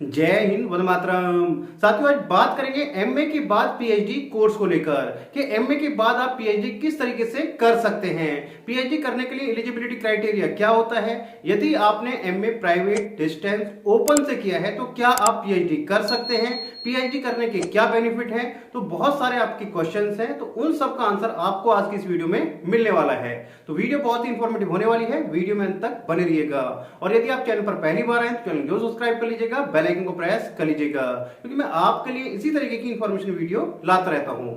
जय हिंद, वंदे मातरम। साथियों, आज बात करेंगे एमए के बाद पीएचडी कोर्स को लेकर कि एमए के बाद आप पीएचडी किस तरीके से कर सकते हैं। पीएचडी करने के लिए एलिजिबिलिटी क्राइटेरिया क्या होता है, यदि आपने एमए प्राइवेट, डिस्टेंस, ओपन से किया है तो क्या आप पीएचडी कर सकते हैं, पीएचडी करने के क्या बेनिफिट हैं। तो बहुत सारे आपके क्वेश्चंस हैं, तो उन सब का आंसर आपको आज की इस वीडियो में मिलने वाला है। तो वीडियो बहुत ही इंफॉर्मेटिव होने वाली है, वीडियो में अंत तक बने रहिएगा। और यदि आप चैनल पर पहली बार आए तो चैनल को सब्सक्राइब कर लीजिएगा, बेल आइकन को प्रेस कर लीजिएगा, क्योंकि मैं आपके लिए इसी तरीके की इंफॉर्मेशन वीडियो लाता रहता हूं।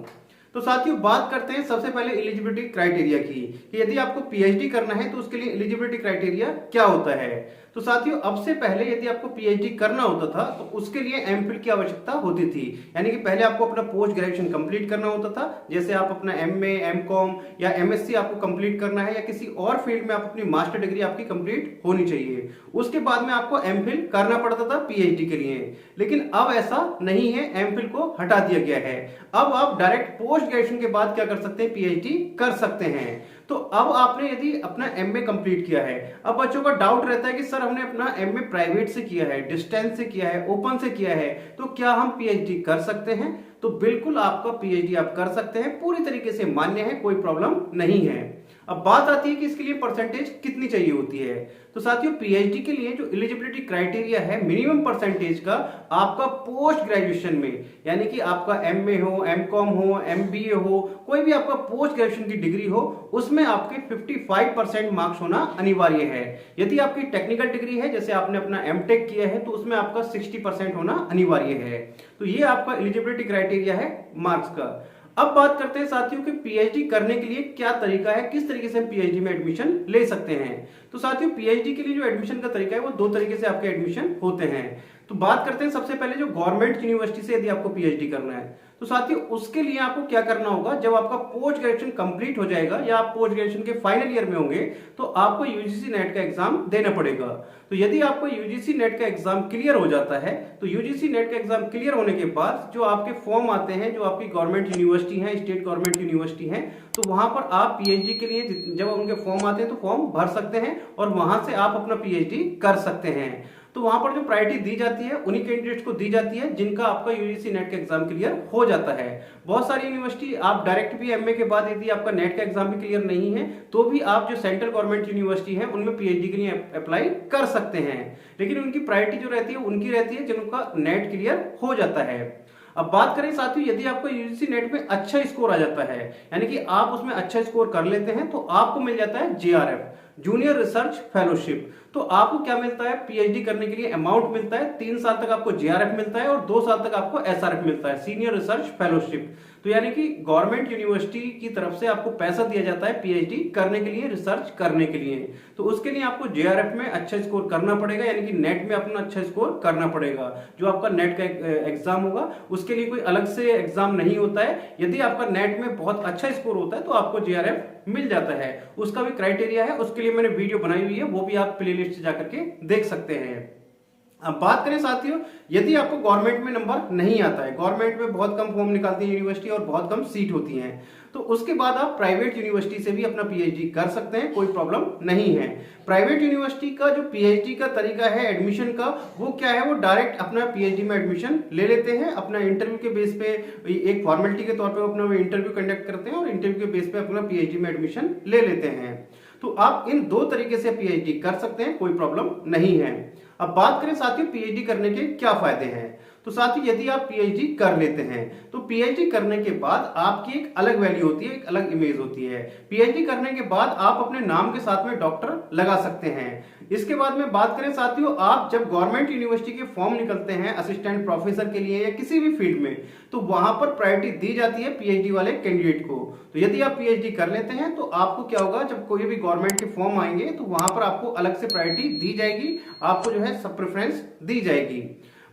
तो साथियों, बात करते हैं सबसे पहले एलिजिबिलिटी क्राइटेरिया की कि यदि आपको पीएचडी करना है तो उसके लिए एलिजिबिलिटी क्राइटेरिया क्या होता है। तो साथियों, अब से पहले यदि आपको पीएचडी करना होता था तो उसके लिए एमफिल की आवश्यकता होती थी, यानी कि पहले आपको अपना पोस्ट ग्रेजुएशन कंप्लीट करना होता था। जैसे आप अपना एमए, एमकॉम या एमएससी आपको कंप्लीट करना है, या किसी और फील्ड में आप अपनी मास्टर डिग्री आपकी कंप्लीट होनी चाहिए। उसके बाद में आपको एमफिल करना पड़ता था पीएचडी के लिए, लेकिन अब ऐसा नहीं है, एमफिल को हटा दिया गया है। अब आप डायरेक्ट पोस्ट ग्रेजुएशन के बाद क्या कर सकते हैं, पीएचडी कर सकते हैं। तो अब आपने यदि अपना एमए कंप्लीट किया है, अब बच्चों का डाउट रहता है कि सर हमने अपना एमए प्राइवेट से किया है, डिस्टेंस से किया है, ओपन से किया है, तो क्या हम पीएचडी कर सकते हैं। तो बिल्कुल आपका पीएचडी आप कर सकते हैं, पूरी तरीके से मान्य है, कोई प्रॉब्लम नहीं है। अब बात आती है कि इसके लिए परसेंटेज कितनी चाहिए होती है। तो साथियों, पीएचडी के लिए जो एलिजिबिलिटी क्राइटेरिया है मिनिमम परसेंटेज का, आपका पोस्ट ग्रेजुएशन में, यानी कि आपका एमए हो, एमकॉम हो, एमबीए हो, कोई भी आपका पोस्ट ग्रेजुएशन की डिग्री हो, उसमें आपके 55% मार्क्स होना अनिवार्य है। यदि आपकी टेक्निकल डिग्री है, जैसे आपने अपना एमटेक किया है, तो उसमें आपका 60% होना अनिवार्य है। तो ये आपका एलिजिबिलिटी क्राइटेरिया है मार्क्स का। अब बात करते हैं साथियों कि पीएचडी करने के लिए क्या तरीका है, किस तरीके से हम पीएचडी में एडमिशन ले सकते हैं। तो साथियों, पीएचडी के लिए जो एडमिशन का तरीका है वो दो तरीके से आपके एडमिशन होते हैं। तो बात करते हैं सबसे पहले जो गवर्नमेंट यूनिवर्सिटी से यदि आपको पीएचडी करना है, तो साथियों उसके लिए आपको क्या करना होगा, जब आपका पोस्ट ग्रेजुएशन कंप्लीट हो जाएगा या आप पोस्ट ग्रेजुएशन के फाइनल ईयर में होंगे, तो आपको यूजीसी नेट का एग्जाम देना पड़ेगा। तो यदि आपको यूजीसी नेट का एग्जाम क्लियर हो जाता है, तो यूजीसी नेट का एग्जाम क्लियर होने के बाद जो आपके फॉर्म आते हैं, जो आपकी गवर्नमेंट यूनिवर्सिटी है, स्टेट गवर्नमेंट यूनिवर्सिटी है, तो वहां पर आप पीएचडी के लिए जब उनके फॉर्म आते हैं तो फॉर्म भर सकते हैं और वहां से आप अपना पीएचडी कर सकते हैं। तो वहां पर जो प्रायोरिटी दी जाती है उन्हीं कैंडिडेट्स को दी जाती है जिनका आपका यूजीसी नेट का एग्जाम क्लियर हो जाता है। बहुत सारी यूनिवर्सिटी आप डायरेक्ट भी एमए के बाद यदि आपका नेट का एग्जाम भी क्लियर नहीं है तो भी आप जो सेंट्रल गवर्नमेंट यूनिवर्सिटी है उनमें पीएचडी के लिए अप्लाई कर सकते हैं, लेकिन उनकी प्रायोरिटी जो रहती है उनकी रहती है जिनका नेट क्लियर हो जाता है। अब बात करें साथियों, यदि आपको यूजीसी नेट में अच्छा स्कोर आ जाता है, यानी कि आप उसमें अच्छा स्कोर कर लेते हैं, तो आपको मिल जाता है जेआरएफ, जूनियर रिसर्च फेलोशिप। तो आपको क्या मिलता है, पीएचडी करने के लिए अमाउंट मिलता है, 3 साल तक आपको जेआरएफ मिलता है और 2 साल तक आपको एसआरएफ मिलता है, सीनियर रिसर्च फेलोशिप। तो यानी कि गवर्नमेंट यूनिवर्सिटी की तरफ से आपको पैसा दिया जाता है पीएचडी करने के लिए, रिसर्च करने के लिए। तो उसके लिए आपको जेआरएफ में अच्छा स्कोर करना पड़ेगा, यानी कि नेट में अपना अच्छा स्कोर करना पड़ेगा। जो आपका नेट का एग्जाम होगा उसके लिए कोई अलग से एग्जाम नहीं होता है। यदि आपका नेट में बहुत अच्छा स्कोर होता है तो आपको जेआरएफ मिल जाता है, उसका भी क्राइटेरिया है, उसके लिए मैंने वीडियो बनाई हुई है, वो भी आप प्लेलिस्ट से जाकर के देख सकते हैं। अब बात करें साथियों, यदि आपको गवर्नमेंट में नंबर नहीं आता है, गवर्नमेंट में बहुत कम फॉर्म निकालती है यूनिवर्सिटी और बहुत कम सीट होती हैं, तो उसके बाद आप प्राइवेट यूनिवर्सिटी से भी अपना पीएचडी कर सकते हैं, कोई प्रॉब्लम नहीं है। प्राइवेट यूनिवर्सिटी का जो पीएचडी का तरीका है एडमिशन का, वो क्या है, वो डायरेक्ट अपना पीएचडी में एडमिशन ले लेते हैं। अपना इंटरव्यू के बेस पे, एक फॉर्मेलिटी के तौर पे अपना इंटरव्यू कंडक्ट करते हैं और इंटरव्यू के बेस पे अपना पीएचडी में एडमिशन ले लेते हैं। तो आप इन दो तरीके से पीएचडी कर सकते हैं, कोई प्रॉब्लम नहीं है। अब बात करें साथियों पीएचडी करने के क्या फायदे हैं। तो साथियों, यदि आप पीएचडी कर लेते हैं तो पीएचडी करने के बाद आपकी एक अलग वैल्यू होती है, एक अलग इमेज होती है। पीएचडी करने के बाद आप अपने नाम के साथ में डॉक्टर लगा सकते हैं। इसके बाद में बात करें साथियों, आप जब गवर्नमेंट यूनिवर्सिटी के फॉर्म निकलते हैं असिस्टेंट प्रोफेसर के लिए या किसी भी फील्ड में, तो वहां पर प्रायोरिटी दी जाती है पीएचडी वाले कैंडिडेट को। तो यदि आप पीएचडी कर लेते हैं तो आपको क्या होगा, जब कोई भी गवर्नमेंट के फॉर्म आएंगे तो वहां पर आपको अलग से प्रायोरिटी दी जाएगी, आपको जो है सब प्रेफरेंस दी जाएगी।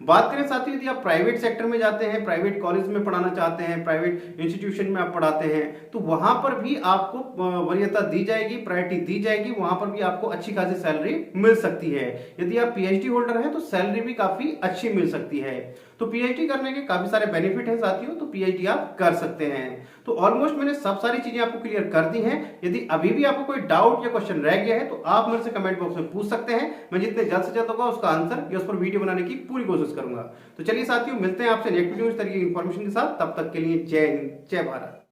बात करें साथियों, यदि आप प्राइवेट सेक्टर में जाते हैं, प्राइवेट कॉलेज में पढ़ाना चाहते हैं, प्राइवेट इंस्टीट्यूशन में आप पढ़ाते हैं, तो वहां पर भी आपको वरीयता दी जाएगी, प्रायोरिटी दी जाएगी, वहां पर भी आपको अच्छी खासी सैलरी मिल सकती है। यदि आप पीएचडी होल्डर हैं तो सैलरी भी काफी अच्छी मिल सकती है। तो पीएचडी करने के काफी सारे बेनिफिट हैं साथियों, तो पीएचडी आप कर सकते हैं। तो ऑलमोस्ट मैंने सब सारी चीजें आपको क्लियर कर दी हैं। यदि अभी भी आपको कोई डाउट या क्वेश्चन रह गया है तो आप मेरे से कमेंट बॉक्स में पूछ सकते हैं। मैं जितने जल्द से जल्द होगा उसका आंसर या उस पर वीडियो बनाने की पूरी कोशिश यूज करूंगा। तो चलिए साथियों, मिलते हैं आपसे नेक्स्ट वीडियो में इस तरह की इन्फॉर्मेशन के साथ। तब तक के लिए जय हिंद, जय भारत।